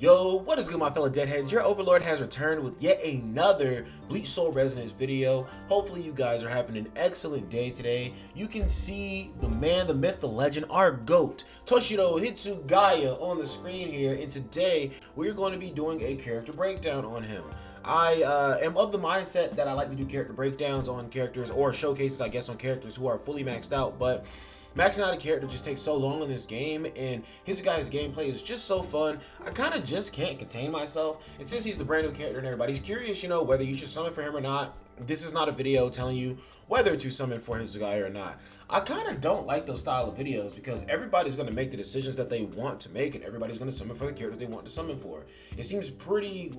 Yo, what is good, my fellow deadheads? Your overlord has returned with yet another Bleach Soul Resonance video. Hopefully you guys are having an excellent day today. You can see the man, the myth, the legend, our GOAT, Toshiro Hitsugaya on the screen here, and today we're going to be doing a character breakdown on him. I am of the mindset that I like to do character breakdowns on characters, or showcases, I guess, on characters who are fully maxed out, but maxing out a character just takes so long in this game, and Hitsugaya's gameplay is just so fun. I kind of just can't contain myself, and since he's the brand new character and everybody's curious, you know, whether you should summon for him or not, this is not a video telling you whether to summon for Hitsugaya or not. I kind of don't like those style of videos because everybody's going to make the decisions that they want to make, and everybody's going to summon for the characters they want to summon for. It seems pretty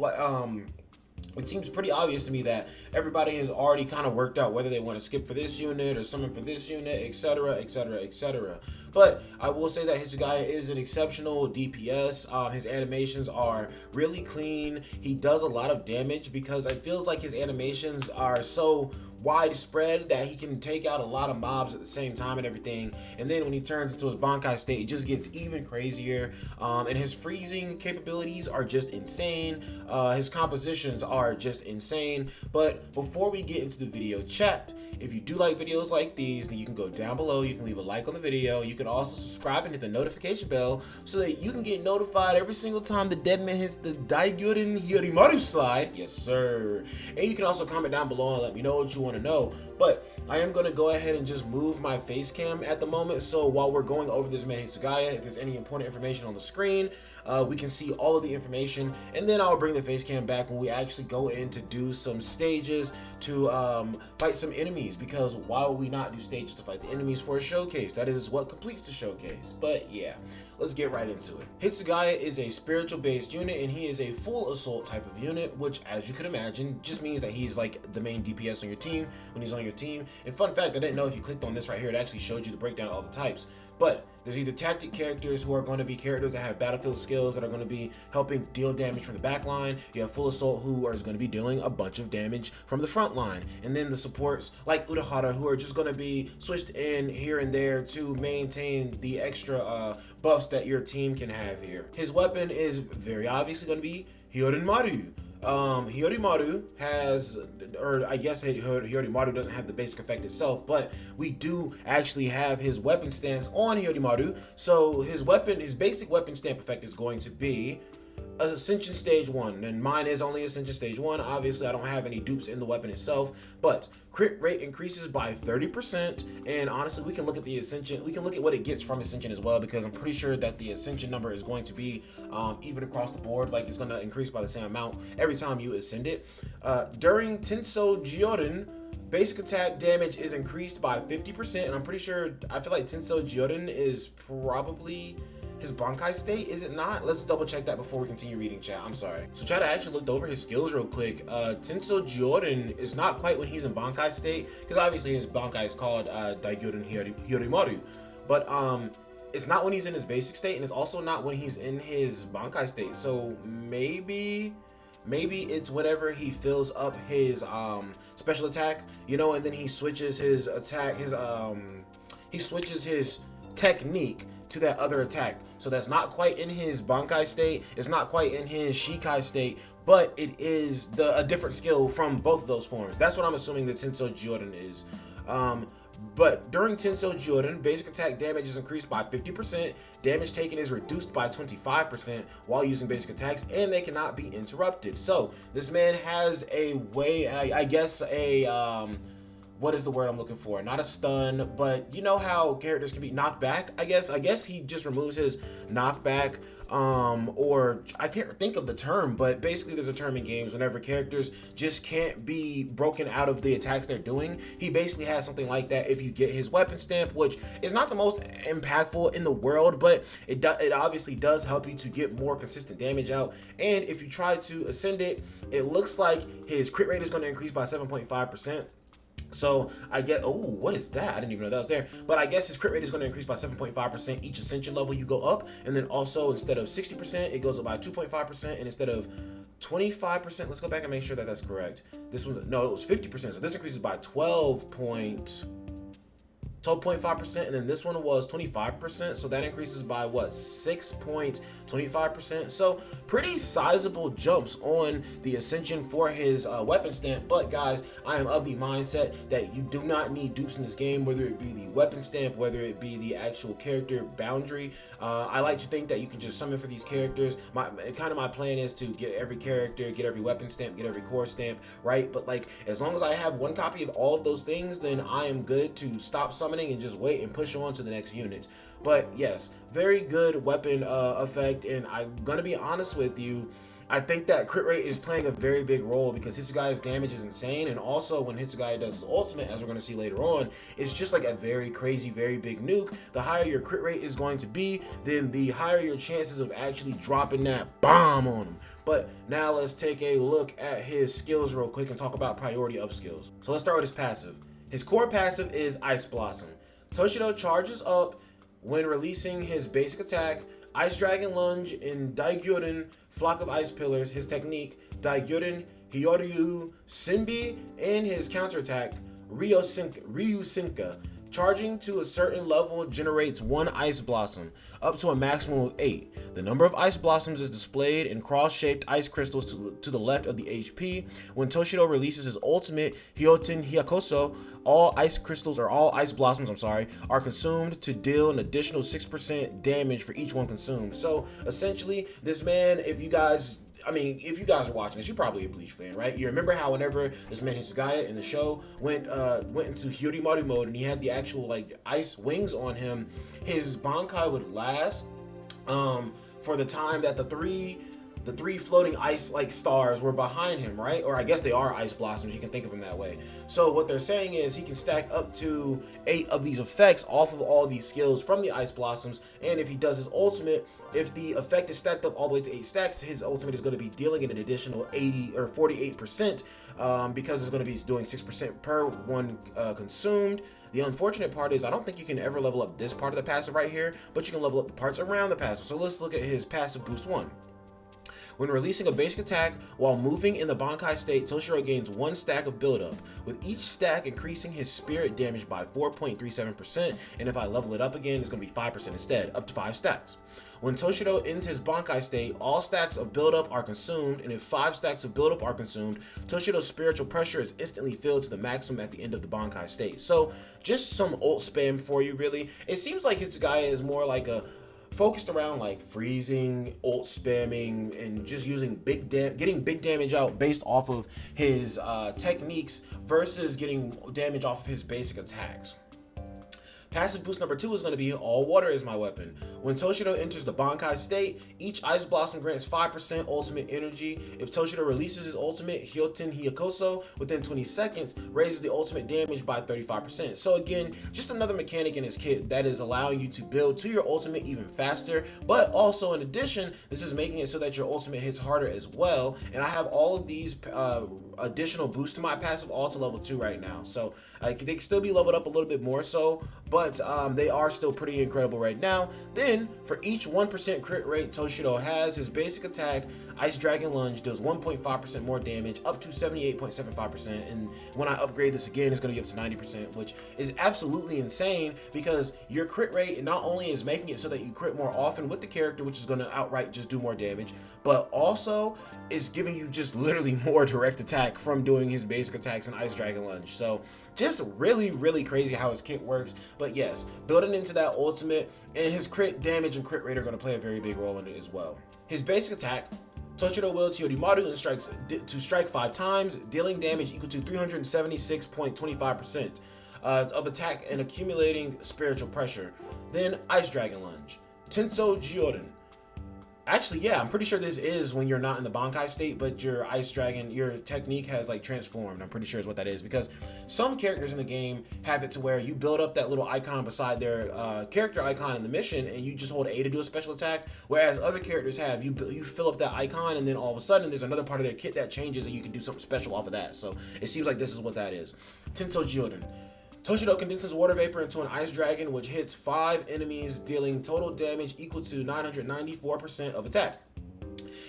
obvious to me that everybody has already kind of worked out whether they want to skip for this unit or summon for this unit, etc, etc, etc. But I will say that Hitsugaya is an exceptional DPS. His animations are really clean. He does a lot of damage because it feels like his animations are so widespread that he can take out a lot of mobs at the same time and everything. And then when he turns into his Bankai state, it just gets even crazier. And his freezing capabilities are just insane. His compositions are just insane. But before we get into the video, chat, if you do like videos like these, then you can go down below, you can leave a like on the video, you can also subscribe and hit the notification bell so that you can get notified every single time the Deadman hits the Daiguren Hyorimaru slide. Yes sir. And you can also comment down below and let me know what you want to know. But I am going to go ahead and just move my face cam at the moment, so while we're going over this man Hitsugaya, if there's any important information on the screen, we can see all of the information, and then I'll bring the face cam back when we actually go in to do some stages to fight some enemies, because why would we not do stages to fight the enemies for a showcase? That is what completes the showcase. But yeah, let's get right into it. Hitsugaya is a spiritual based unit, and he is a full assault type of unit, which, as you can imagine, just means that he's like the main DPS on your team when he's on your team. And fun fact, I didn't know if you clicked on this right here, it actually showed you the breakdown of all the types. But there's either tactic characters who are going to be characters that have battlefield skills that are going to be helping deal damage from the back line. You have full assault who are going to be dealing a bunch of damage from the front line. And then the supports like Urahara who are just going to be switched in here and there to maintain the extra buffs that your team can have here. His weapon is very obviously going to be Hyorimaru. Hyorimaru has, or I guess Hyorimaru doesn't have the basic effect itself, but we do actually have his weapon stance on Hyorimaru. So his basic weapon stamp effect is going to be Ascension Stage 1, and mine is only Ascension Stage 1. Obviously, I don't have any dupes in the weapon itself, but crit rate increases by 30%, and honestly, we can look at the Ascension, we can look at what it gets from Ascension as well, because I'm pretty sure that the Ascension number is going to be even across the board, like it's going to increase by the same amount every time you ascend it. During Tensou Jyorin, basic attack damage is increased by 50%, and I'm pretty sure, I feel like Tensou Jyorin is probably his Bankai state, is it not? Let's double check that before we continue reading, chat. I'm sorry. So chat, I actually looked over his skills real quick. Tensou Jyorin is not quite when he's in Bankai state, because obviously his Bankai is called Daiguren Hyorimaru, but it's not when he's in his basic state, and it's also not when he's in his Bankai state. So maybe it's whenever he fills up his special attack, you know, and then he switches his attack, he switches his technique to that other attack. So that's not quite in his Bankai state, it's not quite in his Shikai state, but it is a different skill from both of those forms. That's what I'm assuming the Tensou Jyorin is. But during Tensou Jyorin, basic attack damage is increased by 50%, damage taken is reduced by 25% while using basic attacks, and they cannot be interrupted. So this man has a way, I guess what is the word I'm looking for? Not a stun, but you know how characters can be knocked back, I guess he just removes his knockback, or I can't think of the term, but basically there's a term in games whenever characters just can't be broken out of the attacks they're doing. He basically has something like that if you get his weapon stamp, which is not the most impactful in the world, but it obviously does help you to get more consistent damage out. And if you try to ascend it, it looks like his crit rate is going to increase by 7.5%. So I get, oh, what is that? I didn't even know that was there. But I guess his crit rate is going to increase by 7.5% each ascension level you go up. And then also, instead of 60%, it goes up by 2.5%. And instead of 25%, let's go back and make sure that that's correct. This one, no, it was 50%. So this increases by 12.2%. 12.5%, and then this one was 25%, so that increases by what, 6.25%. So pretty sizable jumps on the ascension for his weapon stamp. But guys, I am of the mindset that you do not need dupes in this game, whether it be the weapon stamp, whether it be the actual character boundary. I like to think that you can just summon for these characters. My plan is to get every character, get every weapon stamp, get every core stamp, right? But like, as long as I have one copy of all of those things, then I am good to stop summoning and just wait and push on to the next unit. But yes, very good weapon effect, and I'm gonna be honest with you, I think that crit rate is playing a very big role because Hitsugaya's damage is insane, and also when Hitsugaya does his ultimate, as we're going to see later on, it's just like a very crazy, very big nuke. The higher your crit rate is going to be, then the higher your chances of actually dropping that bomb on him. But now let's take a look at his skills real quick and talk about priority of skills. So let's start with his passive. His core passive is Ice Blossom. Toshiro charges up when releasing his basic attack, Ice Dragon Lunge in Daigyorin, Flock of Ice Pillars, his technique, Daigyorin, Hyoryu Simbi, and his counterattack, Ryusinka. Charging to a certain level generates 1 Ice Blossom, up to a maximum of 8. The number of Ice Blossoms is displayed in cross-shaped ice crystals to the left of the HP. When Toshiro releases his ultimate, Hyoten Hyakuso, all ice blossoms, are consumed to deal an additional 6% damage for each one consumed. So essentially, this man, if you guys are watching this, you're probably a Bleach fan, right? You remember how whenever this man Hitsugaya in the show went into Hyorimaru mode and he had the actual like ice wings on him, his Bankai would last for the time that the three floating ice like stars were behind him, right? Or I guess they are ice blossoms, you can think of them that way. So what they're saying is he can stack up to 8 of these effects off of all these skills from the ice blossoms, and if he does his ultimate, if the effect is stacked up all the way to 8 stacks, his ultimate is going to be dealing an additional 80 or 48%, because it's going to be doing 6% per one consumed. The unfortunate part is I don't think you can ever level up this part of the passive right here, but you can level up the parts around the passive. So let's look at his passive boost 1. When releasing a basic attack while moving in the Bankai state, Toshiro gains 1 stack of buildup, with each stack increasing his spirit damage by 4.37%, and if I level it up again, it's going to be 5% instead, up to 5 stacks. When Toshiro ends his Bankai state, all stacks of buildup are consumed, and if 5 stacks of buildup are consumed, Toshiro's spiritual pressure is instantly filled to the maximum at the end of the Bankai state. So, just some ult spam for you, really. It seems like Hitsugaya is more like a focused around like freezing, ult spamming, and just using getting big damage out based off of his techniques versus getting damage off of his basic attacks. Passive boost number 2 is going to be All Water is my weapon. When Toshiro enters the Bankai state, each Ice Blossom grants 5% ultimate energy. If Toshiro releases his ultimate, Hyoten Hyakuso, within 20 seconds, raises the ultimate damage by 35%. So again, just another mechanic in his kit that is allowing you to build to your ultimate even faster, but also in addition, this is making it so that your ultimate hits harder as well. And I have all of these additional boosts to my passive all to level 2 right now. So they can still be leveled up a little bit more so, but they are still pretty incredible right now. Then, for each 1% crit rate Toshiro has, his basic attack, Ice Dragon Lunge, does 1.5% more damage, up to 78.75%, and when I upgrade this again, it's going to be up to 90%, which is absolutely insane, because your crit rate not only is making it so that you crit more often with the character, which is going to outright just do more damage, but also is giving you just literally more direct attack from doing his basic attacks and Ice Dragon Lunge. So just really, really crazy how his kit works. But yes, building into that ultimate, and his crit damage and crit rate are going to play a very big role in it as well. His basic attack, Toshiro wields Hyorimaru and strike 5 times, dealing damage equal to 376.25% of attack and accumulating spiritual pressure. Then Ice Dragon Lunge. Tenso Jioden. Actually, yeah, I'm pretty sure this is when you're not in the Bankai state, but your Ice Dragon, your technique has like transformed. I'm pretty sure is what that is, because some characters in the game have it to where you build up that little icon beside their character icon in the mission, and you just hold A to do a special attack, whereas other characters have, you fill up that icon, and then all of a sudden there's another part of their kit that changes, and you can do something special off of that. So it seems like this is what that is. Tenso Jioden. Toshiro condenses water vapor into an ice dragon, which hits 5 enemies, dealing total damage equal to 994% of attack.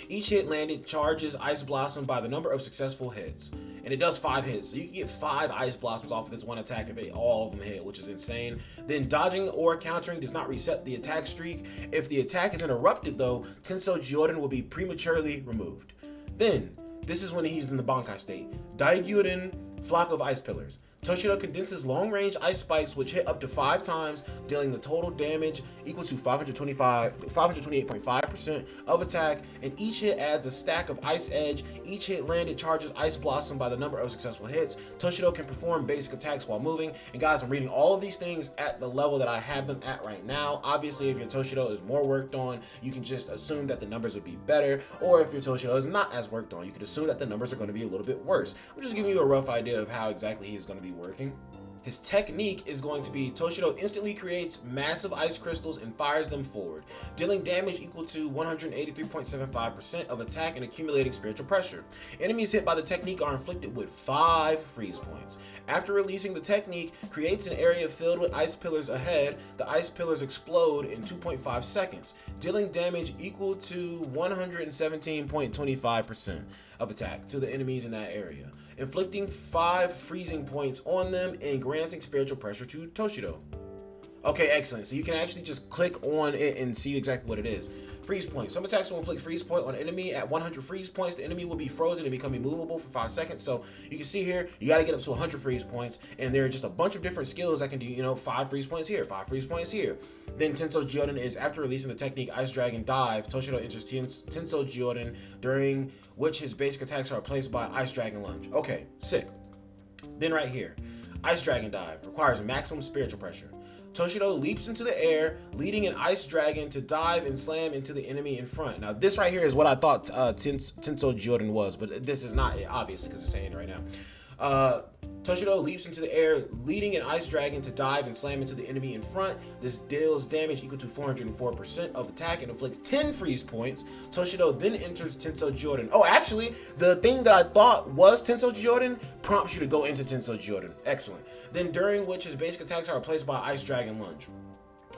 Each hit landed charges Ice Blossom by the number of successful hits. And it does 5 hits. So you can get 5 Ice Blossoms off of this one attack if all of them hit, which is insane. Then dodging or countering does not reset the attack streak. If the attack is interrupted though, Tensou Jordan will be prematurely removed. Then, this is when he's in the Bankai state. Daiguren, Flock of Ice Pillars. Toshiro condenses long-range ice spikes which hit up to 5 times, dealing the total damage equal to 528.5% of attack, and each hit adds a stack of Ice Edge. Each hit landed charges Ice Blossom by the number of successful hits. Toshiro can perform basic attacks while moving, and guys, I'm reading all of these things at the level that I have them at right now. Obviously, if your Toshiro is more worked on, you can just assume that the numbers would be better, or if your Toshiro is not as worked on, you can assume that the numbers are going to be a little bit worse. I'm just giving you a rough idea of how exactly he's going to be working. His technique is going to be Toshiro instantly creates massive ice crystals and fires them forward, dealing damage equal to 183.75% of attack and accumulating spiritual pressure. Enemies hit by the technique are inflicted with 5 freeze points. After releasing the technique, creates an area filled with ice pillars ahead. The ice pillars explode in 2.5 seconds, dealing damage equal to 117.25% of attack to the enemies in that area, inflicting 5 freezing points on them and granting spiritual pressure to Toshiro. Okay, excellent. So you can actually just click on it and see exactly what it is. Freeze point. Some attacks will inflict freeze point on an enemy. At 100 freeze points, the enemy will be frozen and become immovable for 5 seconds. So you can see here, you got to get up to 100 freeze points, and there are just a bunch of different skills that can do, 5 freeze points here, 5 freeze points here. Then Tensou Jordan is after releasing the technique Ice Dragon Dive. Toshiro enters Tensou Jordan, during which his basic attacks are replaced by Ice Dragon Lunge. Okay, sick. Then right here, Ice Dragon Dive requires maximum spiritual pressure. Toshiro leaps into the air, leading an Ice Dragon to dive and slam into the enemy in front. Now, this right here is what I thought Tensou Jordan was, but this is not it, obviously, because it's saying it right now. Toshiro leaps into the air, leading an Ice Dragon to dive and slam into the enemy in front. This deals damage equal to 404% of attack and inflicts 10 freeze points. Toshiro then enters Tensou Jordan. Oh, actually, the thing that I thought was Tensou Jordan prompts you to go into Tensou Jordan. Excellent. Then during which his basic attacks are replaced by Ice Dragon Lunge.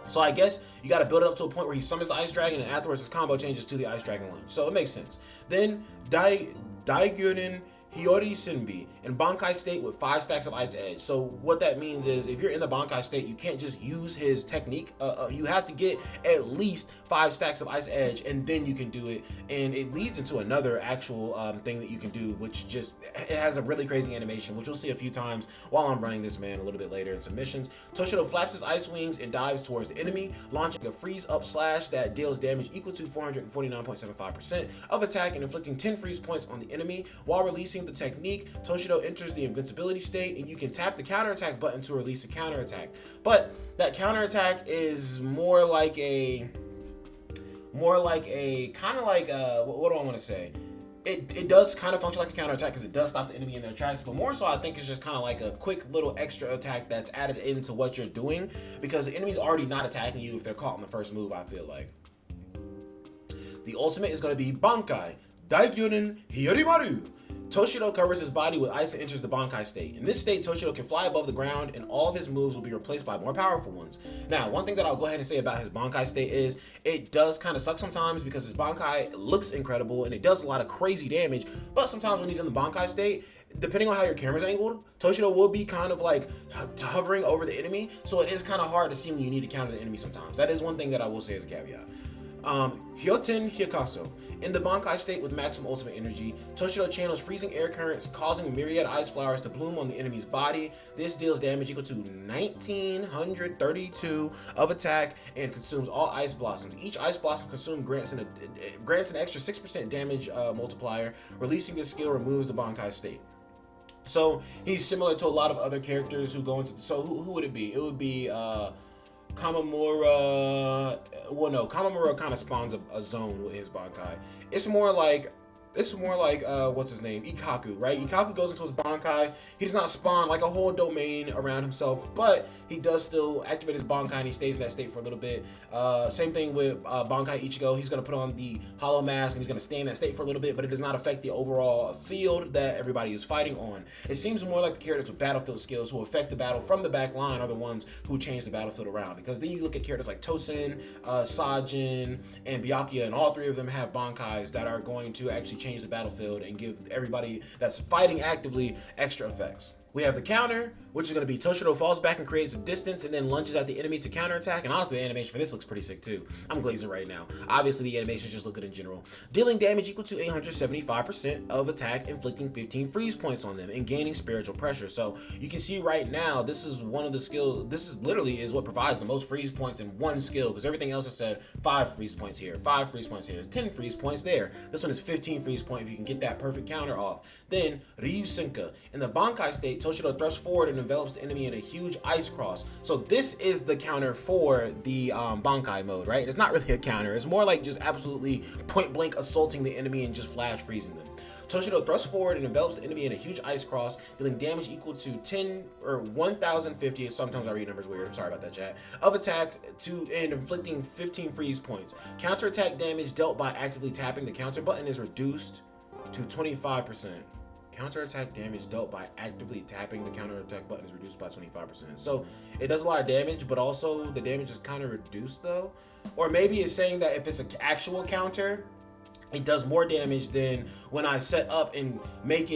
So I guess you got to build it up to a point where he summons the Ice Dragon, and afterwards his combo changes to the Ice Dragon Lunge. So it makes sense. Then Daiguren Hiyori Senbi in Bankai state with 5 stacks of Ice Edge. So what that means is if you're in the Bankai state, you can't just use his technique. You have to get at least 5 stacks of Ice Edge, and then you can do it. And it leads into another actual thing that you can do, which it has a really crazy animation, which we'll see a few times while I'm running this man a little bit later in some missions. Toshiro flaps his ice wings and dives towards the enemy, launching a freeze up slash that deals damage equal to 449.75% of attack and inflicting 10 freeze points on the enemy. While releasing the technique, Toshiro enters the invincibility state, and you can tap the counterattack button to release a counterattack. But that counterattack is more like a what do I want to say? It does kind of function like a counterattack because it does stop the enemy in their tracks, but more so I think it's just kind of like a quick little extra attack that's added into what you're doing because the enemy's already not attacking you if they're caught in the first move, I feel like. The ultimate is going to be Bankai Daiguren Hiyorimaru. Toshiro covers his body with ice and enters the Bankai state. In this state, Toshiro can fly above the ground, and all of his moves will be replaced by more powerful ones. Now, one thing that I'll go ahead and say about his Bankai state is it does kind of suck sometimes because his Bankai looks incredible and it does a lot of crazy damage, but sometimes when he's in the Bankai state, depending on how your camera's angled, Toshiro will be kind of like hovering over the enemy, so it is kind of hard to see when you need to counter the enemy sometimes. That is one thing that I will say as a caveat. Hyoten Hyakaso. In the Bankai state with maximum ultimate energy, Toshiro channels freezing air currents, causing myriad ice flowers to bloom on the enemy's body. This deals damage equal to 1932 of attack and consumes all ice blossoms. Each ice blossom consumed grants an extra 6% damage multiplier. Releasing this skill removes the Bankai state. So he's similar to a lot of other characters who go into. So who would it be? It would be Kamamura. Well, no, Kamamura kind of spawns a zone with his Bankai. It's more like it's more like what's his name, Ikaku, right? Ikaku goes into his Bankai. He does not spawn like a whole domain around himself, but he does still activate his Bankai and he stays in that state for a little bit. Same thing with Bankai Ichigo. He's going to put on the Hollow Mask and he's going to stay in that state for a little bit, but it does not affect the overall field that everybody is fighting on. It seems more like the characters with battlefield skills who affect the battle from the back line are the ones who change the battlefield around, because then you look at characters like Tosin, Sajin, and Byakuya, and all three of them have Bankais that are going to actually change the battlefield and give everybody that's fighting actively extra effects. We have the counter, which is going to be Toshiro falls back and creates a distance and then lunges at the enemy to counterattack. And honestly, the animation for this looks pretty sick too. I'm glazing right now. Obviously, the animations just look good in general. Dealing damage equal to 875% of attack, inflicting 15 freeze points on them and gaining spiritual pressure. So you can see right now, this is one of the skills. This is literally is what provides the most freeze points in one skill, because everything else has said 5 freeze points here, 5 freeze points here, 10 freeze points there. This one is 15 freeze points if you can get that perfect counter off. Then Ryusenka. In the Bankai state, Toshiro thrusts forward and envelops the enemy in a huge ice cross. So this is the counter for the Bankai mode, right? It's not really a counter. It's more like just absolutely point blank assaulting the enemy and just flash freezing them. Toshiro thrusts forward and envelops the enemy in a huge ice cross, dealing damage equal to 10 or 1050. Sometimes I read numbers weird. I'm sorry about that, chat. Of attack and inflicting 15 freeze points. Counter attack damage dealt by actively tapping the counter button is reduced to 25%. Counter-attack damage dealt by actively tapping the counter-attack button is reduced by 25%. So it does a lot of damage, but also the damage is kind of reduced though. Or maybe it's saying that if it's an actual counter, it does more damage than when I set up and make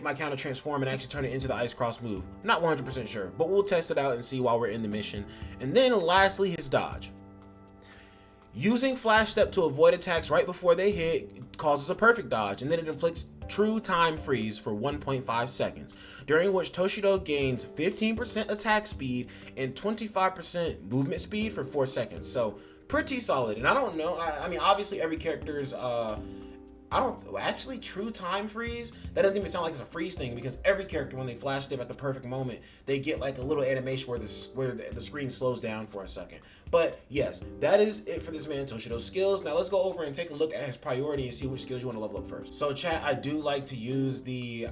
my counter transform and actually turn it into the ice cross move. Not 100% sure, but we'll test it out and see while we're in the mission. And then lastly, his dodge. Using flash step to avoid attacks right before they hit causes a perfect dodge, and then it inflicts true time freeze for 1.5 seconds, during which Toshiro gains 15% attack speed and 25% movement speed for 4 seconds. So pretty solid. And I don't know, I mean, obviously every character's actually true time freeze, that doesn't even sound like it's a freeze thing, because every character, when they flash step at the perfect moment, they get like a little animation where the screen slows down for a second. But yes, that is it for this man Toshiro's skills. Now let's go over and take a look at his priority and see which skills you want to level up first. So chat, I do like to use the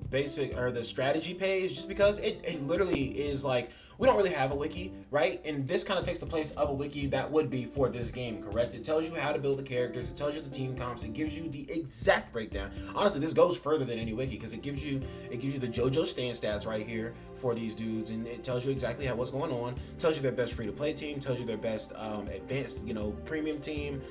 basic or the strategy page, just because it literally is like, we don't really have a wiki, right? And this kind of takes the place of a wiki that would be for this game, correct? It tells you how to build the characters, it tells you the team comps, it gives you the exact breakdown. Honestly, this goes further than any wiki, because it gives you the JoJo stand stats right here for these dudes, and it tells you exactly what's going on, tells you their best free-to-play team, tells you their best advanced, premium team.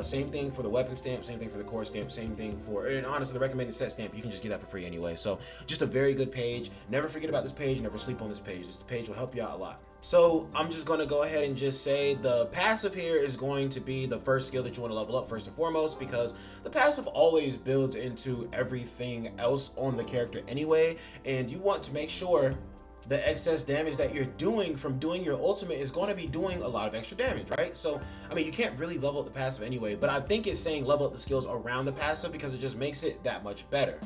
Same thing for the weapon stamp, same thing for the core stamp, same thing for, and honestly, the recommended set stamp, you can just get that for free anyway. So just a very good page. Never forget about this page, never sleep on this page. This page will help you out a lot. So I'm just going to go ahead and just say the passive here is going to be the first skill that you want to level up first and foremost, because the passive always builds into everything else on the character anyway, and you want to make sure the excess damage that you're doing from doing your ultimate is going to be doing a lot of extra damage, right? So, I mean, you can't really level up the passive anyway, but I think it's saying level up the skills around the passive because it just makes it that much better.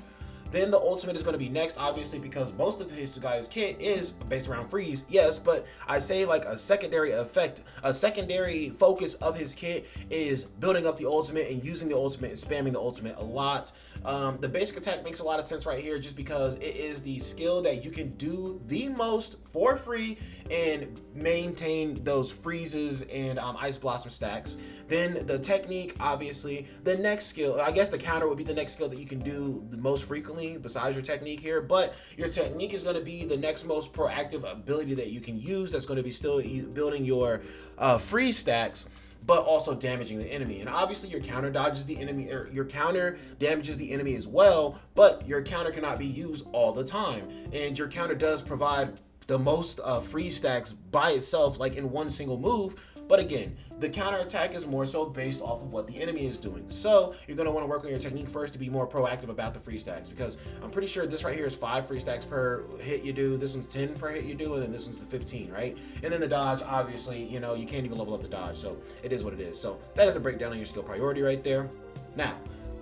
Then the ultimate is going to be next, obviously, because most of Hitsugaya's kit is based around freeze, yes, but I say like a secondary effect, a secondary focus of his kit is building up the ultimate and using the ultimate and spamming the ultimate a lot. The basic attack makes a lot of sense right here, just because it is the skill that you can do the most for free and maintain those freezes and ice blossom stacks. Then the technique, obviously, the next skill, I guess the counter would be the next skill that you can do the most frequently besides your technique here, but your technique is going to be the next most proactive ability that you can use, that's going to be still building your freeze stacks, but also damaging the enemy. And obviously your counter dodges the enemy, or your counter damages the enemy as well, but your counter cannot be used all the time, and your counter does provide the most freeze stacks by itself, like in one single move. But again, the counter attack is more so based off of what the enemy is doing. So you're going to want to work on your technique first to be more proactive about the free stacks, because I'm pretty sure this right here is 5 free stacks per hit you do, this one's 10 per hit you do, and then this one's the 15, right? And then the dodge, obviously, you can't even level up the dodge, so it is what it is. So that is a breakdown on your skill priority right there. Now,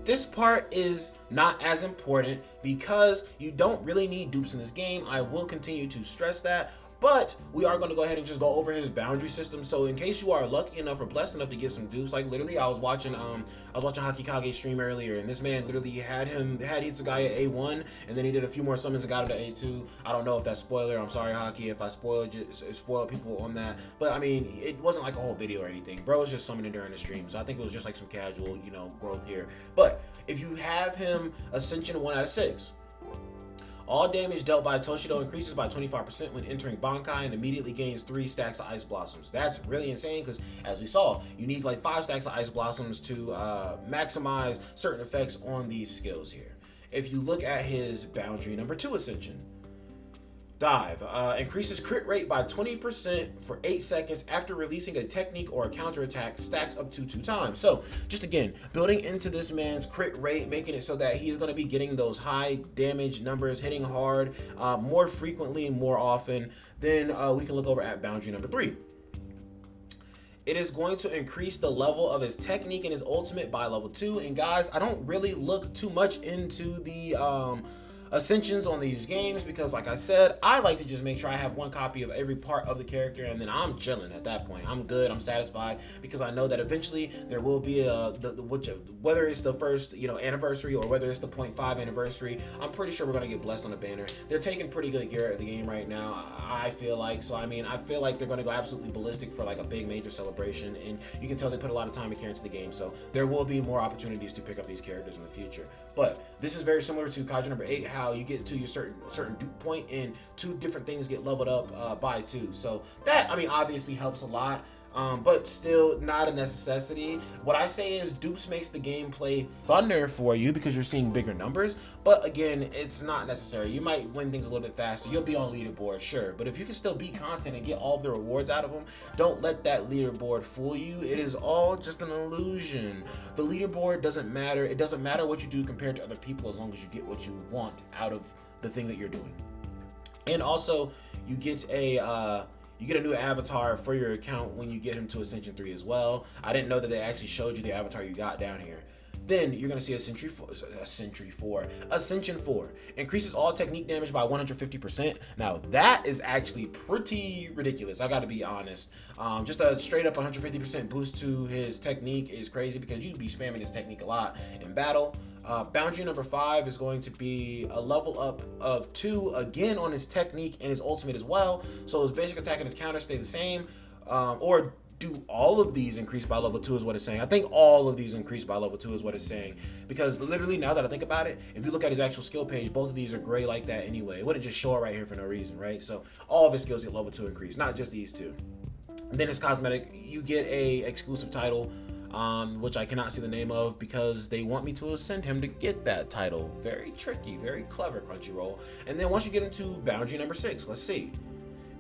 this part is not as important because you don't really need dupes in this game. I will continue to stress that. But we are going to go ahead and just go over his boundary system. So in case you are lucky enough or blessed enough to get some dupes, like literally I was watching Hakikage stream earlier, and this man literally had Hitsugaya A1, and then he did a few more summons and got him to A2. I don't know if that's spoiler. I'm sorry, Haki, if I spoiled people on that. But I mean, it wasn't like a whole video or anything. Bro was just summoning during the stream. So I think it was just like some casual, you know, growth here. But if you have him Ascension 1 out of 6, all damage dealt by Toshiro increases by 25% when entering Bankai and immediately gains 3 stacks of Ice Blossoms. That's really insane because, as we saw, you need like 5 stacks of Ice Blossoms to maximize certain effects on these skills here. If you look at his boundary number 2 Ascension, Dive increases crit rate by 20% for 8 seconds after releasing a technique or a counterattack, stacks up to 2 times. So just again, building into this man's crit rate, making it so that he is going to be getting those high damage numbers, hitting hard more frequently, more often. Then we can look over at boundary number 3. It is going to increase the level of his technique and his ultimate by level 2. And guys, I don't really look too much into the ascensions on these games because, like I said, I like to just make sure I have 1 copy of every part of the character, and then I'm chilling at that point. I'm good, I'm satisfied, because I know that eventually there will be whether it's the first, you know, anniversary or whether it's the 0.5 anniversary, I'm pretty sure we're gonna get blessed on a banner. They're taking pretty good gear at the game right now, I feel like. So I mean, I feel like they're gonna go absolutely ballistic for like a big major celebration, and you can tell they put a lot of time and care into the game, so there will be more opportunities to pick up these characters in the future. But this is very similar to Kaiju number 8, how you get to your certain dupe point and 2 different things get leveled up by 2. So that, I mean, obviously helps a lot, but still not a necessity. What I say is dupes makes the gameplay funner for you because you're seeing bigger numbers, but again, it's not necessary. You might win things a little bit faster. You'll be on leaderboard, sure, but if you can still beat content and get all of the rewards out of them, don't let that leaderboard fool you. It is all just an illusion. The leaderboard doesn't matter. It doesn't matter what you do compared to other people as long as you get what you want out of the thing that you're doing. And also, you get a new avatar for your account when you get him to Ascension 3 as well. I didn't know that they actually showed you the avatar you got down here. Then you're gonna see Ascension 4 increases all technique damage by 150%. Now that is actually pretty ridiculous, I gotta be honest. Just a straight up 150% boost to his technique is crazy because you'd be spamming his technique a lot in battle. Boundary number 5 is going to be a level up of 2 again on his technique and his ultimate as well. So his basic attack and his counter stay the same, or do all of these increase by level 2 is what it's saying. I think all of these increase by level 2 is what it's saying, because literally now that I think about it, if you look at his actual skill page, both of these are gray like that anyway. It wouldn't just show it right here for no reason, right? So all of his skills get level 2 increase, not just these 2. And then his cosmetic, you get a exclusive title, which I cannot see the name of because they want me to ascend him to get that title. Very tricky, very clever, Crunchyroll. And then once you get into boundary number 6, let's see.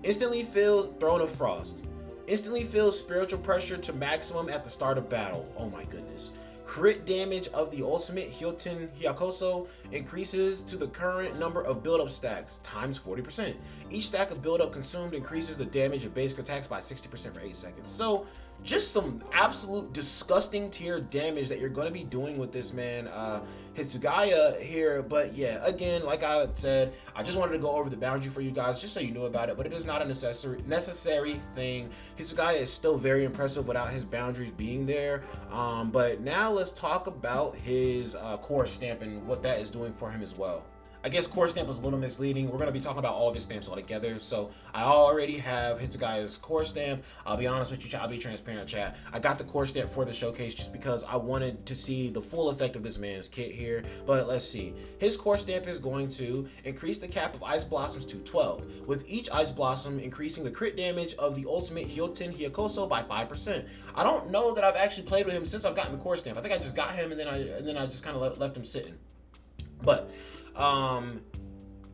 Instantly feel Throne of Frost. Instantly feels spiritual pressure to maximum at the start of battle. Oh my goodness. Crit damage of the ultimate Hyoten Hyakuso increases to the current number of build-up stacks times 40%. Each stack of build-up consumed increases the damage of basic attacks by 60% for 8 seconds. So just some absolute disgusting tier damage that you're going to be doing with this man Hitsugaya here. But yeah, again, like I said, I just wanted to go over the boundary for you guys just so you knew about it, but it is not a necessary thing. Hitsugaya is still very impressive without his boundaries being there. But now let's talk about his core stamp and what that is doing for him as well. I guess core stamp was a little misleading. We're going to be talking about all of his stamps all together. So I already have Hitsugaya's core stamp. I'll be honest with you, I'll be transparent, chat. I got the core stamp for the showcase just because I wanted to see the full effect of this man's kit here. But let's see. His core stamp is going to increase the cap of Ice Blossoms to 12, with each Ice Blossom increasing the crit damage of the ultimate Hyoten Hyakuso by 5%. I don't know that I've actually played with him since I've gotten the core stamp. I think I just got him and then I just kind of left him sitting. But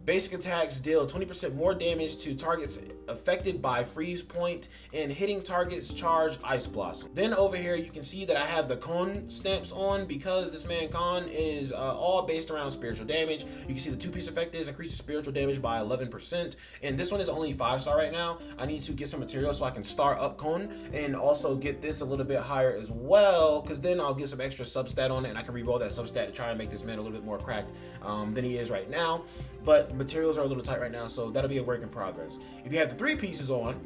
basic attacks deal 20% more damage to targets affected by freeze point, and hitting targets charge Ice Blossom. Then over here you can see that I have the Kon stamps on because this man Kon is all based around spiritual damage. You can see the 2-piece effect is increases spiritual damage by 11%, and this one is only 5-star right now. I need to get some material so I can star up Kon and also get this a little bit higher as well, because then I'll get some extra substat on it and I can reroll that substat to try and make this man a little bit more cracked than he is right now. But materials are a little tight right now, so that'll be a work in progress. If you have the 3 pieces on,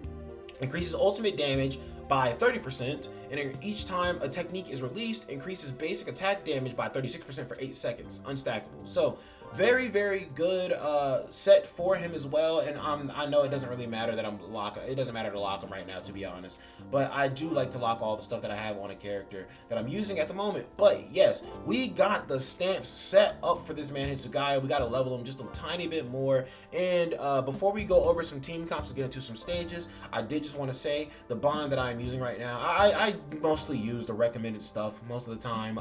increases ultimate damage by 30%, and each time a technique is released, increases basic attack damage by 36% for 8 seconds, unstackable. So very, very good set for him as well. And I know it doesn't really matter that I'm locking. It doesn't matter to lock him right now, to be honest. But I do like to lock all the stuff that I have on a character that I'm using at the moment. But yes, we got the stamps set up for this man Hitsugaya. We got to level him just a tiny bit more. And before we go over some team comps and get into some stages, I did just want to say the bond that I'm using right now. I mostly use the recommended stuff most of the time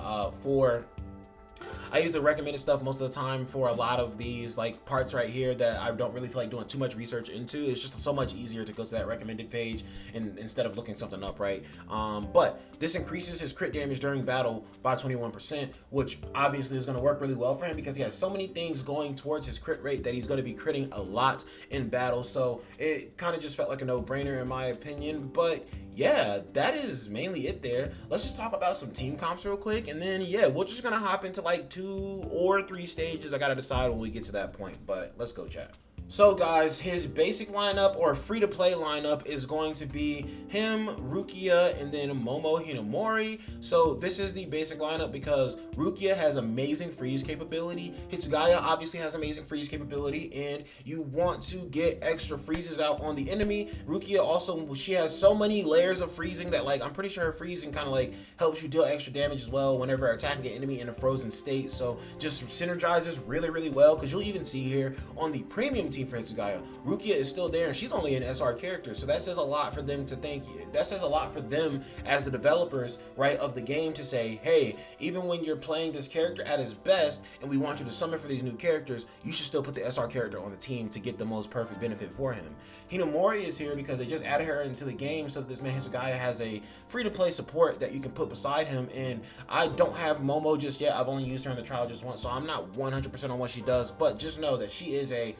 I use the recommended stuff most of the time for a lot of these like parts right here that I don't really feel like doing too much research into. It's just so much easier to go to that recommended page and instead of looking something up, right? But this increases his crit damage during battle by 21%, which obviously is going to work really well for him because he has so many things going towards his crit rate that he's going to be critting a lot in battle. So it kind of just felt like a no-brainer in my opinion. But yeah, that is mainly it there. Let's just talk about some team comps real quick, and then yeah, we're just gonna hop into like 2 or 3 stages. I gotta decide when we get to that point, but let's go chat. So guys, his basic lineup or free-to-play lineup is going to be him, Rukia, and then Momo Hinamori. So this is the basic lineup because Rukia has amazing freeze capability. Hitsugaya obviously has amazing freeze capability, and you want to get extra freezes out on the enemy. Rukia also, she has so many layers of freezing that like I'm pretty sure her freezing kind of like helps you deal extra damage as well whenever attacking an enemy in a frozen state. So just synergizes really, really well because you'll even see here on the premium team for Hitsugaya, Rukia is still there and she's only an SR character, so that says a lot for them to think. That says a lot for them as the developers, right, of the game to say, hey, even when you're playing this character at his best and we want you to summon for these new characters, you should still put the SR character on the team to get the most perfect benefit for him. Hinamori is here because they just added her into the game so that this man Hitsugaya has a free-to-play support that you can put beside him. And I don't have Momo just yet. I've only used her in the trial just once, so I'm not 100% on what she does, but just know that she is a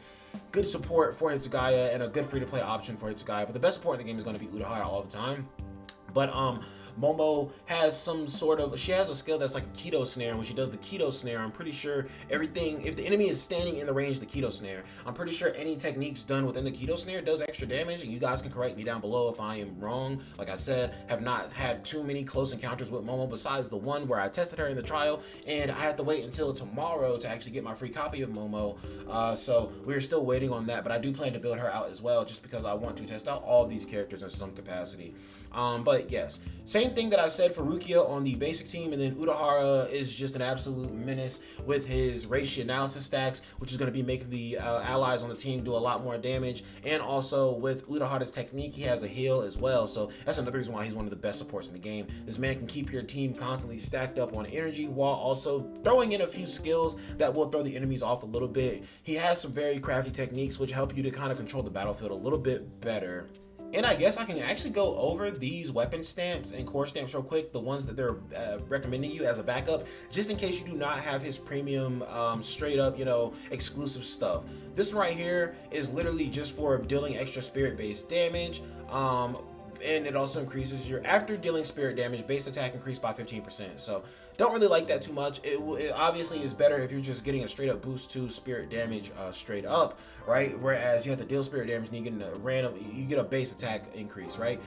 good support for Hitsugaya and a good free-to-play option for Hitsugaya. But the best support in the game is going to be Urahara all the time. But Momo has some sort of, she has a skill that's like a keto snare, and when she does the keto snare, I'm pretty sure everything, if the enemy is standing in the range of the keto snare, I'm pretty sure any techniques done within the keto snare does extra damage, and you guys can correct me down below if I am wrong. Like I said, have not had too many close encounters with Momo besides the one where I tested her in the trial, and I had to wait until tomorrow to actually get my free copy of Momo, so we're still waiting on that, but I do plan to build her out as well, just because I want to test out all of these characters in some capacity. But yes, same thing that I said for Rukia on the basic team, and then Urahara is just an absolute menace with his ratio analysis stacks, which is going to be making the allies on the team do a lot more damage. And also with Urahara's technique, he has a heal as well, so that's another reason why he's one of the best supports in the game. This man can keep your team constantly stacked up on energy while also throwing in a few skills that will throw the enemies off a little bit. He has some very crafty techniques which help you to kind of control the battlefield a little bit better. And I guess I can actually go over these weapon stamps and core stamps real quick, the ones that they're recommending you as a backup, just in case you do not have his premium straight up, you know, exclusive stuff. This one right here is literally just for dealing extra spirit-based damage. And it also increases your, after dealing spirit damage, base attack increased by 15%. So don't really like that too much. It obviously is better if you're just getting a straight up boost to spirit damage straight up, right? Whereas you have to deal spirit damage and you get a random, you get a base attack increase, right?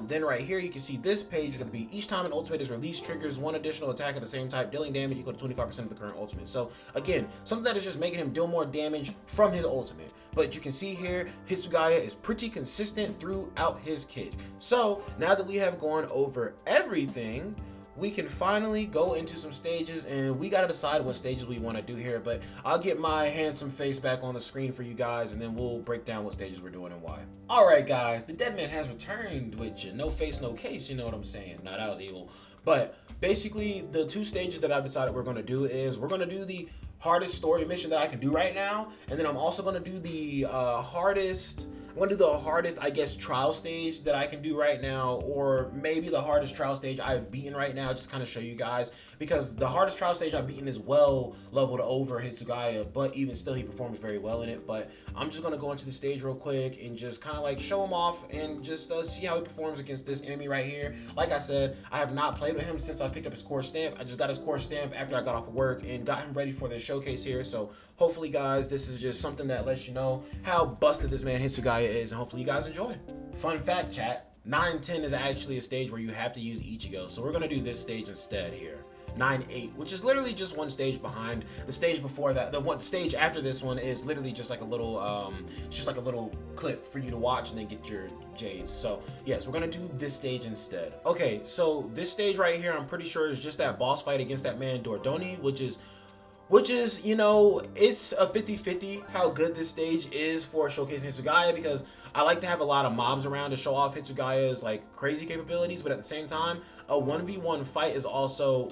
Then right here you can see this page is going to be each time an ultimate is released triggers one additional attack of the same type dealing damage equal to 25% of the current ultimate. So again, something that is just making him deal more damage from his ultimate. But you can see here Hitsugaya is pretty consistent throughout his kit. So now that we have gone over everything, we can finally go into some stages, and we got to decide what stages we want to do here. But I'll get my handsome face back on the screen for you guys, and then we'll break down what stages we're doing and why. All right, guys, the dead man has returned with you. No face, no case, you know what I'm saying? Nah, that was evil. But basically, the 2 stages that I've decided we're going to do is we're going to do the hardest story mission that I can do right now, and then I'm also going to do the hardest I'm gonna do the hardest, I guess, trial stage that I can do right now, or maybe the hardest trial stage I've beaten right now, just kind of show you guys, because the hardest trial stage I've beaten is well leveled over Hitsugaya, but even still he performs very well in it. But I'm just gonna go into the stage real quick and just kind of like show him off and just see how he performs against this enemy right here. Like I said, I have not played with him since I picked up his core stamp. I just got his core stamp after I got off of work and got him ready for this showcase here. So hopefully, guys, this is just something that lets you know how busted this man Hitsugaya is, and hopefully you guys enjoy. Fun fact, chat, 9-10 is actually a stage where you have to use Ichigo, so we're gonna do this stage instead here. 9-8, which is literally just one stage behind the stage before that. The one stage after this one is literally just like a little it's just like a little clip for you to watch and then get your jades. So yes, we're gonna do this stage instead. Okay, so this stage right here, I'm pretty sure is just that boss fight against that man Dordoni, which is, you know, it's a 50-50 how good this stage is for showcasing Hitsugaya, because I like to have a lot of mobs around to show off Hitsugaya's like crazy capabilities, but at the same time, a 1v1 fight is also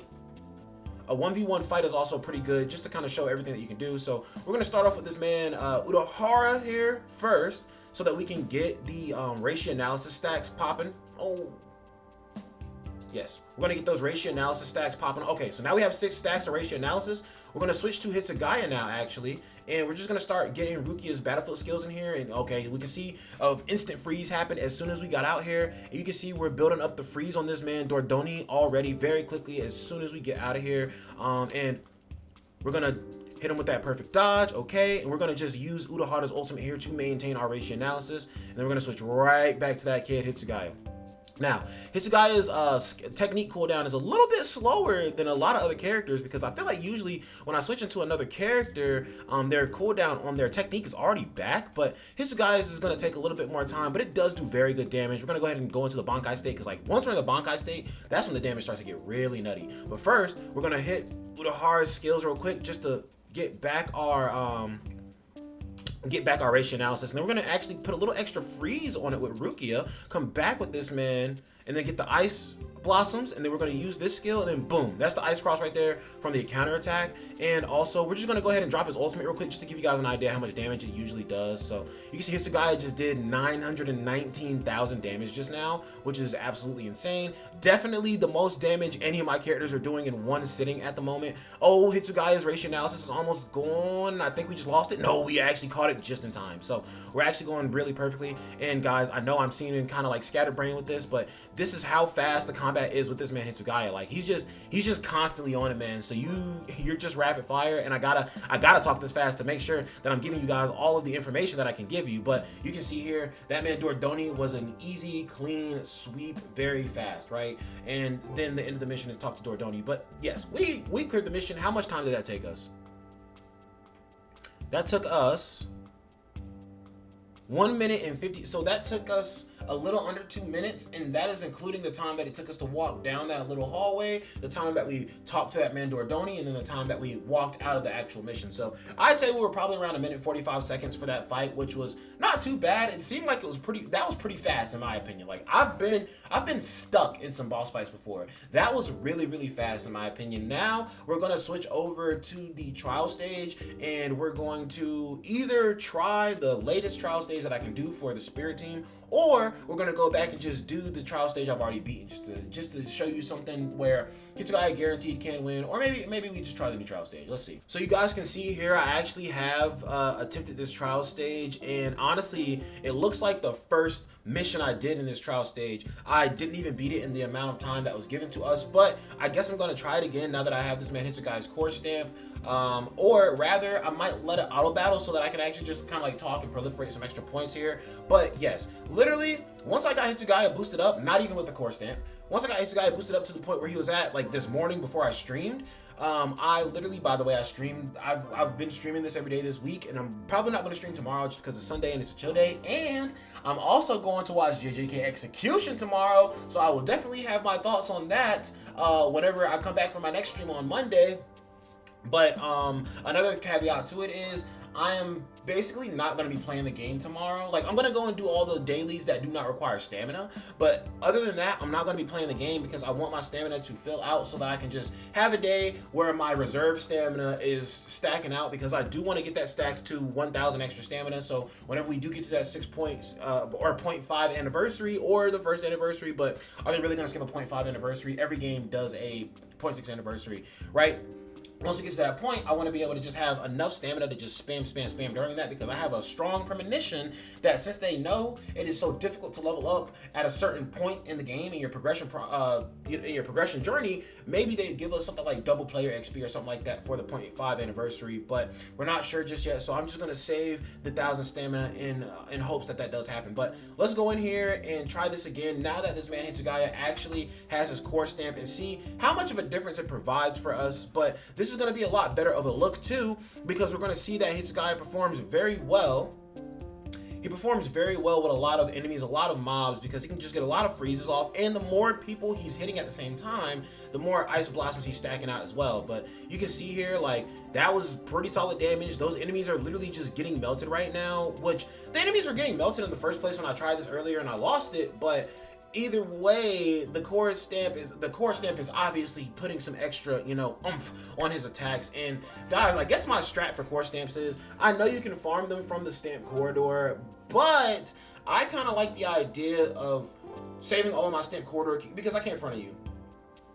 pretty good, just to kind of show everything that you can do. So we're gonna start off with this man Urahara here first, so that we can get the ratio analysis stacks popping. Oh, yes, we're gonna get those ratio analysis stacks popping. Okay, so now we have 6 stacks of ratio analysis. We're gonna switch to Hitsugaya now, actually, and we're just gonna start getting Rukia's battlefield skills in here. And okay, we can see instant freeze happen as soon as we got out here. And you can see we're building up the freeze on this man Dordoni already very quickly as soon as we get out of here. And we're gonna hit him with that perfect dodge, okay? And we're gonna just use Urahara's ultimate here to maintain our ratio analysis. And then we're gonna switch right back to that kid, Hitsugaya. Now, Hitsugaya's technique cooldown is a little bit slower than a lot of other characters, because I feel like usually when I switch into another character, their cooldown on their technique is already back, but Hitsugaya's is going to take a little bit more time, but it does do very good damage. We're going to go ahead and go into the Bankai state, because like once we're in the Bankai state, that's when the damage starts to get really nutty. But first, we're going to hit Urahara's skills real quick just to get back our ratio analysis, and then we're gonna actually put a little extra freeze on it with Rukia, come back with this man, and then get the ice blossoms, and then we're going to use this skill, and then boom, that's the ice cross right there from the counter attack. And also we're just going to go ahead and drop his ultimate real quick just to give you guys an idea how much damage it usually does. So you can see Hitsugaya just did 919,000 damage just now, which is absolutely insane. Definitely the most damage any of my characters are doing in one sitting at the moment. Oh, Hitsugaya's ratio analysis is almost gone. I think we just lost it. No, we actually caught it just in time, so we're actually going really perfectly. And guys, I know I'm seeming kind of like scatterbrained with this, but this is how fast the combat is with this man Hitsugaya. Like he's just constantly on it, man. So you're just rapid fire, and I gotta talk this fast to make sure that I'm giving you guys all of the information that I can give you. But you can see here that man Dordoni was an easy, clean sweep, very fast, right? And then the end of the mission is talk to Dordoni. But yes, we cleared the mission. How much time did that take us? That took us 1 minute and 50. So that took us a little under 2 minutes, and that is including the time that it took us to walk down that little hallway, the time that we talked to that man Dordoni, and then the time that we walked out of the actual mission. So I'd say we were probably around 1 minute and 45 seconds for that fight, which was not too bad. It seemed like it was pretty fast in my opinion. Like I've been stuck in some boss fights before. That was really fast in my opinion. Now we're gonna switch over to the trial stage, and we're going to either try the latest trial stage that I can do for the spirit team, or we're gonna go back and just do the trial stage I've already beaten, just to show you something where Hitsugaya guaranteed can win, or maybe we just try the new trial stage. Let's see. So you guys can see here, I actually have attempted this trial stage, and honestly, it looks like the first mission I did in this trial stage, I didn't even beat it in the amount of time that was given to us. But I guess I'm gonna try it again now that I have this man Hitsugaya's core stamp. Or rather, I might let it auto battle so that I can actually just kind of like talk and proliferate some extra points here. But yes, literally, once I got Hitsugaya boosted up, not even with the core stamp, once I got Hitsugaya boosted up to the point where he was at like this morning before I streamed, I literally, by the way, I've been streaming this every day this week, and I'm probably not going to stream tomorrow just because it's Sunday and it's a chill day, and I'm also going to watch JJK Execution tomorrow, so I will definitely have my thoughts on that whenever I come back from my next stream on Monday. But another caveat to it is, I am basically not going to be playing the game tomorrow. Like, I'm going to go and do all the dailies that do not require stamina, but other than that, I'm not going to be playing the game because I want my stamina to fill out so that I can just have a day where my reserve stamina is stacking out, because I do want to get that stacked to 1,000 extra stamina. So whenever we do get to that 6 points or 0.5 anniversary or the first anniversary, but are they really going to skip a 0.5 anniversary? Every game does a 0.6 anniversary, right? Once we get to that point, I want to be able to just have enough stamina to just spam during that, because I have a strong premonition that since they know it is so difficult to level up at a certain point in the game in your progression journey, maybe they give us something like double player XP or something like that for the 0.5 anniversary, but we're not sure just yet. So I'm just going to save the 1,000 stamina in hopes that that does happen. But let's go in here and try this again now that this man Hitsugaya actually has his core stamp, and see how much of a difference it provides for us. But this is going to be a lot better of a look too, because we're going to see that Hitsugaya performs very well. He performs very well with a lot of enemies, a lot of mobs, because he can just get a lot of freezes off, and the more people he's hitting at the same time, the more ice blossoms he's stacking out as well. But you can see here, like, that was pretty solid damage. Those enemies are literally just getting melted right now, which the enemies were getting melted in the first place when I tried this earlier and I lost it, but either way, the core stamp is obviously putting some extra, oomph on his attacks. And guys, I guess my strat for core stamps is, I know you can farm them from the stamp corridor, but I kind of like the idea of saving all of my stamp corridor, because I can't front of you.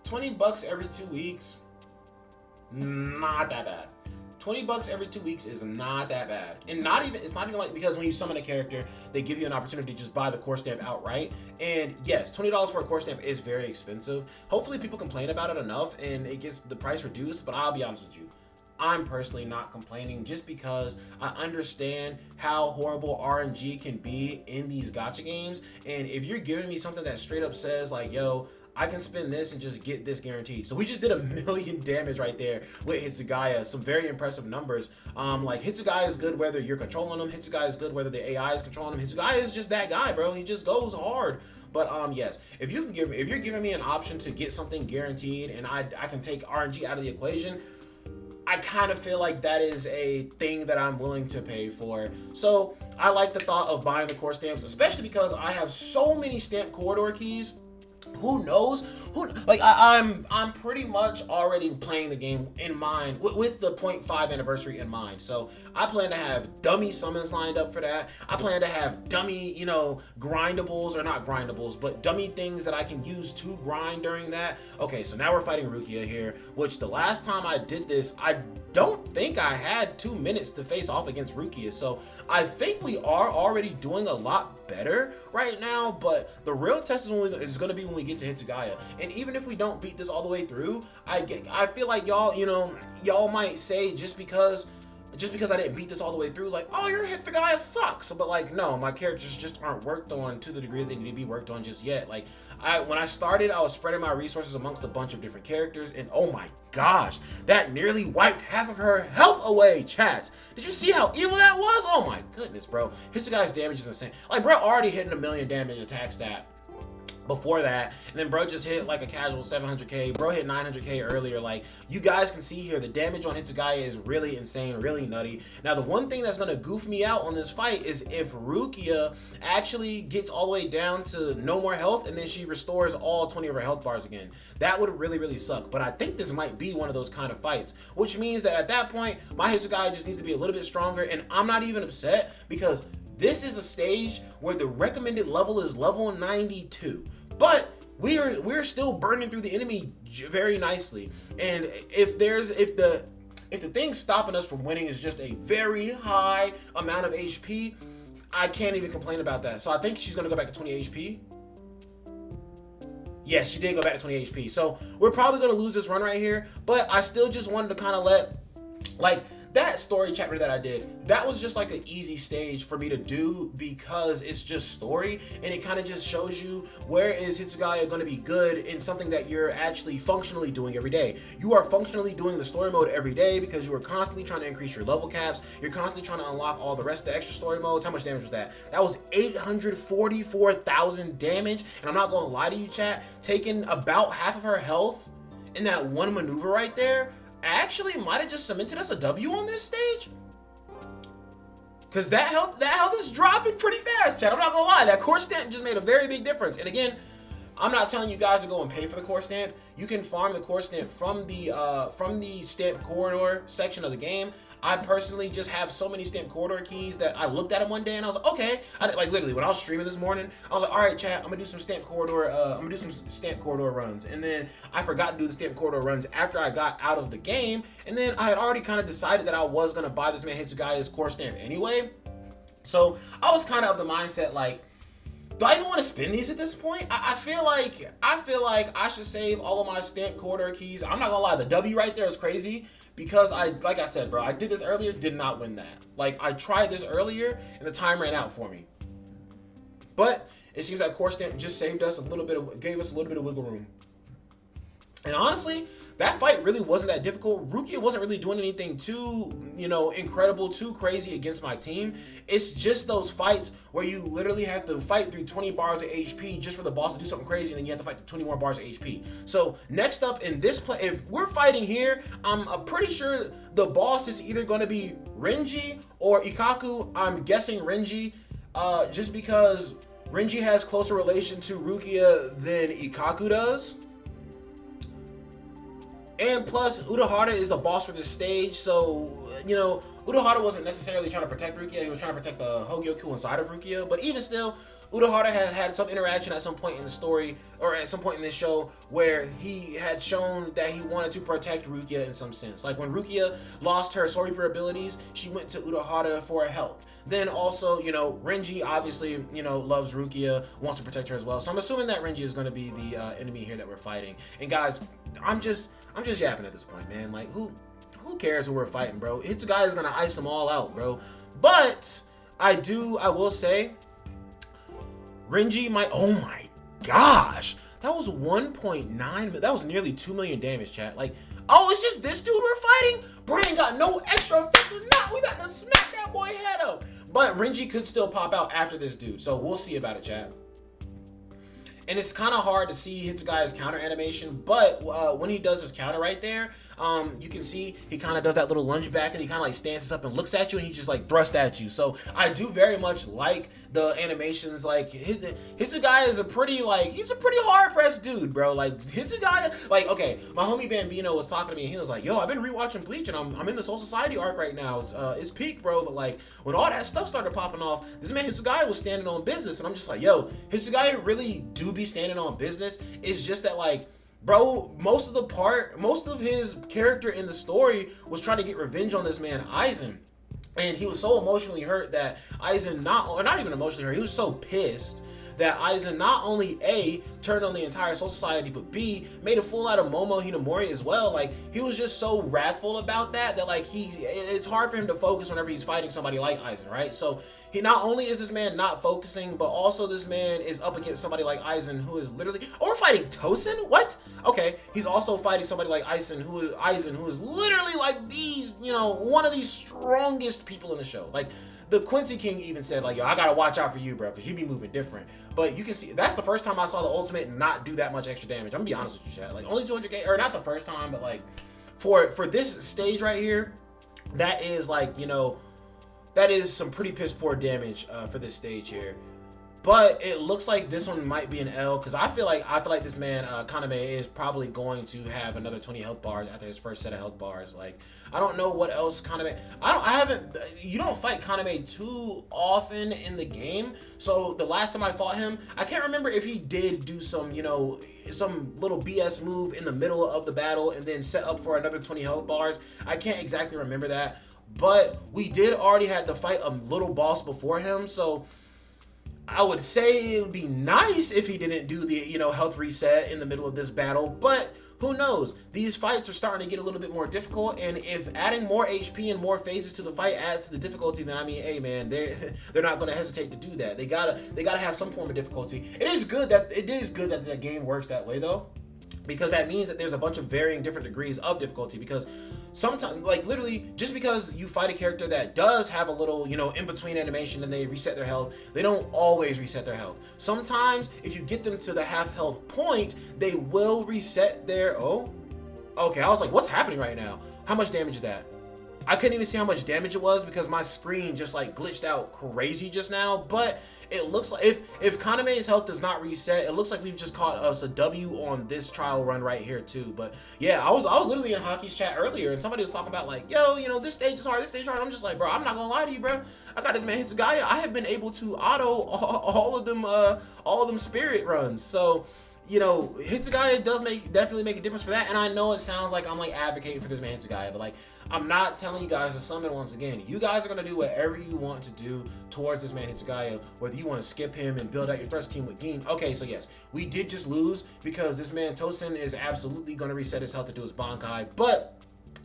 $20 every 2 weeks, not that bad. $20 every 2 weeks is not that bad. And it's not even like, because when you summon a character, they give you an opportunity to just buy the core stamp outright. And yes, $20 for a core stamp is very expensive. Hopefully people complain about it enough and it gets the price reduced, but I'll be honest with you, I'm personally not complaining, just because I understand how horrible RNG can be in these gacha games. And if you're giving me something that straight up says like, yo, I can spend this and just get this guaranteed. So we just did 1,000,000 damage right there with Hitsugaya. Some very impressive numbers. Like, Hitsugaya is good whether you're controlling him. Hitsugaya is good whether the AI is controlling him. Hitsugaya is just that guy, bro. He just goes hard. But yes, if you're giving me an option to get something guaranteed and I can take RNG out of the equation, I kind of feel like that is a thing that I'm willing to pay for. So I like the thought of buying the core stamps, especially because I have so many stamp corridor keys. Who knows? I'm pretty much already playing the game in mind with the 0.5 anniversary in mind. So I plan to have dummy summons lined up for that. I plan to have dummy, grindables, or not grindables, but dummy things that I can use to grind during that. Okay, so now we're fighting Rukia here, which the last time I did this, I don't think I had 2 minutes to face off against Rukia. So I think we are already doing a lot better right now, but the real test is going to be when we get to Hitsugaya. And even if we don't beat this all the way through, I feel like y'all might say just because I didn't beat this all the way through, like, oh, your Hitsugaya sucks. But like, no, my characters just aren't worked on to the degree they need to be worked on just yet. Like, when I started, I was spreading my resources amongst a bunch of different characters, and oh my gosh, that nearly wiped half of her health away, chat. Did you see how evil that was? Oh my goodness, bro. Hitsugaya's damage is insane. Like, bro already hitting 1,000,000 damage attack stat before that, and then bro just hit like a casual 700k. Bro hit 900k earlier. Like, you guys can see here, the damage on Hitsugaya is really insane, really nutty. Now, the one thing that's gonna goof me out on this fight is if Rukia actually gets all the way down to no more health and then she restores all 20 of her health bars again. That would really suck. But I think this might be one of those kind of fights, which means that at that point, my Hitsugaya just needs to be a little bit stronger, and I'm not even upset, because this is a stage where the recommended level is level 92, but we're still burning through the enemy very nicely. And if the thing stopping us from winning is just a very high amount of HP, I can't even complain about that. So I think she's gonna go back to 20 HP. Yes, she did go back to 20 HP. So we're probably gonna lose this run right here, but I still just wanted to kind of let, like, that story chapter that I did, that was just like an easy stage for me to do, because it's just story, and it kind of just shows you where is Hitsugaya going to be good in something that you're actually functionally doing every day. You are functionally doing the story mode every day because you are constantly trying to increase your level caps. You're constantly trying to unlock all the rest of the extra story modes. How much damage was that? That was 844,000 damage, and I'm not going to lie to you, chat, taking about half of her health in that one maneuver right there actually might have just cemented us a W on this stage. Because that health is dropping pretty fast, chat. I'm not gonna lie. That core stamp just made a very big difference. And again, I'm not telling you guys to go and pay for the core stamp. You can farm the core stamp from the stamp corridor section of the game. I personally just have so many stamp corridor keys that I looked at them one day and I was like, okay. Like literally when I was streaming this morning, I was like, all right, chat, I'm gonna do some stamp corridor. I'm gonna do some stamp corridor runs, and then I forgot to do the stamp corridor runs after I got out of the game, and then I had already kind of decided that I was gonna buy this man Hitsugaya's core stamp anyway. So I was kind of the mindset like, do I even want to spend these at this point? I feel like I should save all of my stamp corridor keys. I'm not gonna lie, the W right there is crazy because like I said, bro, I did this earlier, did not win that. Like I tried this earlier and the time ran out for me. But it seems like core stamp just saved us a little bit gave us a little bit of wiggle room. And honestly, that fight really wasn't that difficult. Rukia wasn't really doing anything too, incredible, too crazy against my team. It's just those fights where you literally have to fight through 20 bars of HP just for the boss to do something crazy, and then you have to fight through 20 more bars of HP. So next up in this play, if we're fighting here, I'm pretty sure the boss is either going to be Renji or Ikaku. I'm guessing Renji, just because Renji has closer relation to Rukia than Ikaku does. And plus, Urahara is the boss for this stage, so, Urahara wasn't necessarily trying to protect Rukia, he was trying to protect the Hogyoku inside of Rukia, but even still, Urahara has had some interaction at some point in the story, or at some point in this show, where he had shown that he wanted to protect Rukia in some sense. Like when Rukia lost her Soul Reaper abilities, she went to Urahara for help. Then also, Renji obviously, loves Rukia, wants to protect her as well. So I'm assuming that Renji is going to be the enemy here that we're fighting. And guys, I'm just yapping at this point, man. Like, who cares who we're fighting, bro? Hitsugaya is going to ice them all out, bro. But I will say, Renji might, oh my gosh, that was 1.9, that was nearly 2 million damage, chat. Like, oh, it's just this dude we're fighting? Brain got no extra effect. We got to smack that boy head up. But Renji could still pop out after this dude, so we'll see about it, chat. And it's kind of hard to see Hitsugaya's counter animation, but when he does his counter right there, you can see he kind of does that little lunge back and he kind of like stances up and looks at you and he just like thrusts at you. So I do very much like the animations. Like Hitsugaya is he's a pretty hard pressed dude, bro. Like Hitsugaya, like, okay, my homie Bambino was talking to me and he was like, yo, I've been rewatching Bleach and I'm in the Soul Society arc right now. It's peak, bro. But like when all that stuff started popping off, this man Hitsugaya was standing on business and I'm just like, yo, Hitsugaya really do be standing on business. It's just that, like, bro, most of his character in the story was trying to get revenge on this man Aizen, and he was so emotionally hurt that Aizen not even emotionally hurt, he was so pissed that Aizen not only A, turned on the entire Soul Society, but B, made a fool out of Momo Hinamori as well. Like, he was just so wrathful about that like it's hard for him to focus whenever he's fighting somebody like Aizen, right? So he not only is this man not focusing, but also this man is up against somebody like Aizen who is literally, oh, we're fighting Tosin? What? Okay, he's also fighting somebody like Aizen who is literally like these, one of these strongest people in the show. Like, the Quincy King even said, like, yo, I gotta watch out for you, bro, because you be moving different. But you can see, that's the first time I saw the ultimate not do that much extra damage. I'm gonna be honest with you, chat. Like, only 200k, or not the first time, but like, for this stage right here, that is like, that is some pretty piss poor damage for this stage here. But it looks like this one might be an L, because I feel like this man Kaname is probably going to have another 20 health bars after his first set of health bars. Like, I don't know what else Kaname. You don't fight Kaname too often in the game. So the last time I fought him, I can't remember if he did do some some little BS move in the middle of the battle and then set up for another 20 health bars. I can't exactly remember that, but we did already had to fight a little boss before him, so I would say it would be nice if he didn't do the, health reset in the middle of this battle, but who knows? These fights are starting to get a little bit more difficult, and if adding more HP and more phases to the fight adds to the difficulty, then I mean, hey man, they're not going to hesitate to do that. They gotta have some form of difficulty. It is good that the game works that way though, because that means that there's a bunch of varying different degrees of difficulty. Because sometimes, like, literally, just because you fight a character that does have a little, in between animation and they reset their health, they don't always reset their health. Sometimes, if you get them to the half health point, they will reset their, oh, okay, I was like, what's happening right now? How much damage is that? I couldn't even see how much damage it was because my screen just like glitched out crazy just now. But it looks like if Kaname's health does not reset, it looks like we've just caught us a W on this trial run right here too. But yeah, I was literally in Hockey's chat earlier and somebody was talking about like, yo, you know, this stage is hard, this stage is hard. I'm just like, bro, I'm not gonna lie to you, bro. I got this man Hitsugaya. I have been able to auto all of them spirit runs. So, you know, Hitsugaya does definitely make a difference for that. And I know it sounds like I'm like advocating for this man Hitsugaya, but like, I'm not telling you guys to summon once again. You guys are going to do whatever you want to do towards this man Hitsugaya, whether you want to skip him and build out your thrust team with Gin. Okay, so yes, we did just lose because this man Tosin is absolutely going to reset his health to do his Bankai. But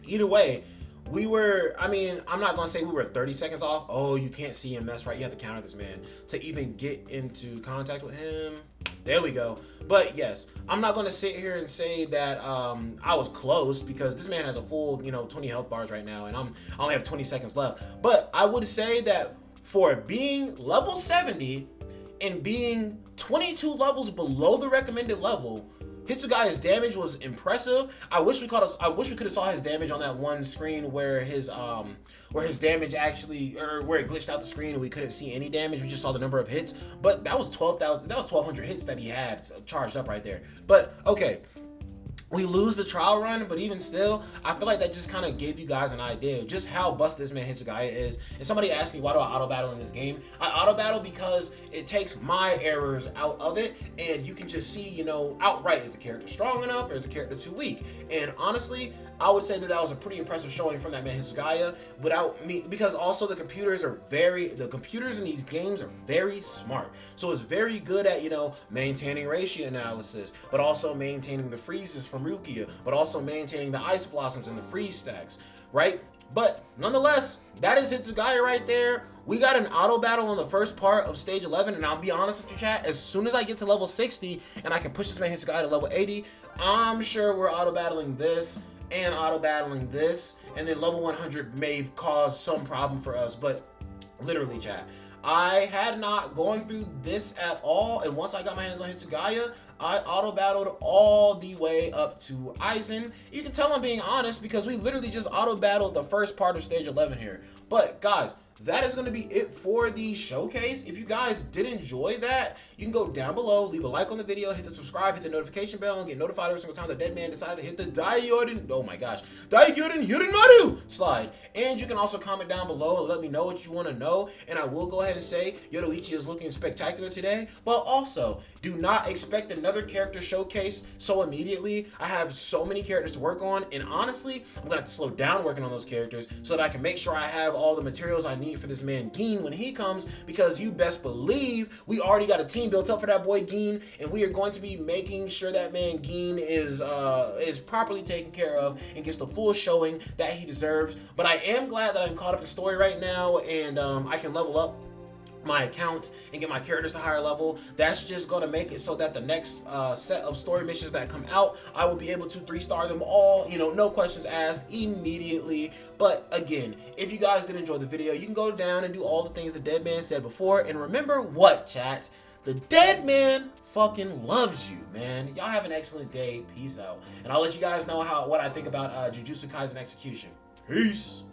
either way, we were, I mean, I'm not going to say we were 30 seconds off. Oh, you can't see him. That's right. You have to counter this man to even get into contact with him. There we go. But yes, I'm not going to sit here and say that I was close because this man has a full, you know, 20 health bars right now and I only have 20 seconds left. But I would say that for being level 70 and being 22 levels below the recommended level, Hitsugaya's damage was impressive. I wish we could have saw his damage on that one screen where his damage actually, or where it glitched out the screen and we couldn't see any damage. We just saw the number of hits. But that was 1,200 hits that he had charged up right there. But okay. We lose the trial run, but even still, I feel like that just kind of gave you guys an idea of just how busted this man Hitsugaya is. And somebody asked me, why do I auto battle in this game? I auto battle because it takes my errors out of it, and you can just see, you know, outright, is the character strong enough or is the character too weak? And honestly, I would say that was a pretty impressive showing from that man Hitsugaya without me, because also the computers in these games are very smart. So it's very good at, you know, maintaining ratio analysis, but also maintaining the freezes from Rukia, but also maintaining the ice blossoms and the freeze stacks, right? But nonetheless, that is Hitsugaya right there. We got an auto battle on the first part of stage 11, and I'll be honest with you, chat, as soon as I get to level 60 and I can push this man Hitsugaya to level 80, I'm sure we're auto battling this and auto battling this, and then level 100 may cause some problem for us. But literally, chat, I had not gone through this at all, and once I got my hands on Hitsugaya, I auto battled all the way up to Aizen. You can tell I'm being honest because we literally just auto battled the first part of stage 11 here. But guys, that is going to be it for the showcase. If you guys did enjoy that, you can go down below, leave a like on the video, hit the subscribe, hit the notification bell, and get notified every single time the dead man decides to hit the Daigyoden Hyurinmaru slide. And you can also comment down below and let me know what you want to know. And I will go ahead and say Yoruichi is looking spectacular today. But also, do not expect another character showcase so immediately. I have so many characters to work on, and honestly, I'm going to have to slow down working on those characters so that I can make sure I have all the materials I need for this man Gin when he comes, because you best believe we already got a team built up for that boy Gin, and we are going to be making sure that man Gin is properly taken care of and gets the full showing that he deserves. But I am glad that I'm caught up in story right now, and I can level up my account and get my characters to higher level. That's just going to make it so that the next set of story missions that come out, I will be able to 3-star them all, you know, no questions asked, immediately. But again, if you guys did enjoy the video, you can go down and do all the things the dead man said before. And remember what, chat? The dead man fucking loves you, man. Y'all have an excellent day. Peace out. And I'll let you guys know what I think about Jujutsu Kaisen Execution. Peace.